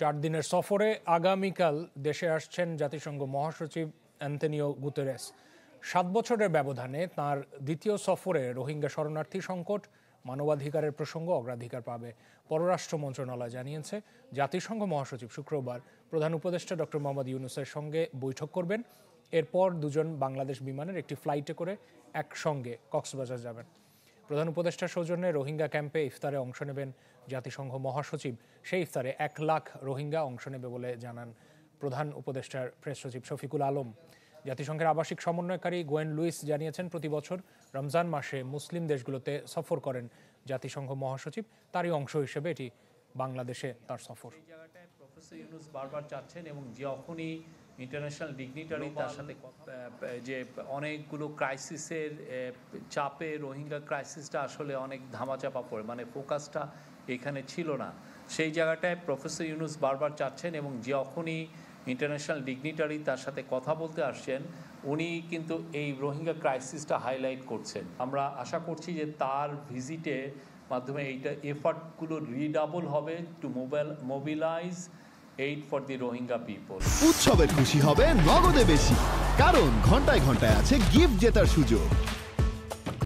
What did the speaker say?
4 দিনের সফরে আগামীকাল দেশে আসছেন জাতিসংঘ মহাসচিব অ্যান্তনিও গুতেরেস। 7 বছরের ব্যবধানে তাঁর দ্বিতীয় সফরে রোহিঙ্গা শরণার্থী সংকট, মানবাধিকারের প্রসঙ্গ অগ্রাধিকার পাবে। পররাষ্ট্র মন্ত্রণালয় জানিয়েছে, জাতিসংঘ মহাসচিব শুক্রবার প্রধান উপদেষ্টা ডক্টর মোহাম্মদ ইউনূসের সঙ্গে বৈঠক করবেন। এরপর দুজন বাংলাদেশ বিমানের একটি ফ্লাইটে করে একসঙ্গে কক্সবাজার যাবেন। প্রধান উপদেষ্টার সৌজন্যে রোহিঙ্গা ক্যাম্পে ইফতারে অংশ নেবেন জাতিসংঘ মহাসচিব। সেই ইফতারে 1 লাখ রোহিঙ্গা অংশ নেবে বলে জানান প্রধান উপদেষ্টার প্রেস সচিব শফিকুল আলম। জাতিসংঘের আবাসিক সমন্বয়কারী গোয়েন লুইস জানিয়েছেন, প্রতি বছর রমজান মাসে মুসলিম দেশগুলোতে সফর করেন জাতিসংঘ মহাসচিব। তারই অংশ হিসেবে এটি বাংলাদেশে তার সফর। এই জায়গাটায় প্রফেসর ইউনূস বারবার চাচ্ছেন এবং যখনই ইন্টারন্যাশনাল ডিগনিটারি তার সাথে যে অনেকগুলো ক্রাইসিসের চাপে রোহিঙ্গা ক্রাইসিসটা আসলে অনেক ধামাচাপা পড়ে, মানে ফোকাসটা এখানে ছিল না। সেই জায়গাটায় প্রফেসর ইউনূস বারবার চাচ্ছেন এবং যখনই ইন্টারন্যাশনাল ডিগনিটারি তার সাথে কথা বলতে আসছেন, উনি কিন্তু এই রোহিঙ্গা ক্রাইসিসটা হাইলাইট করছেন। আমরা আশা করছি যে তার ভিজিটের মাধ্যমে এইটা এফার্টগুলো রিডাবল হবে to mobilise aid for the Rohingya people. উৎসবের খুশি হবে নগদে বেশি, কারণ ঘন্টায় ঘন্টায় আছে গিফট জেতার সুযোগ।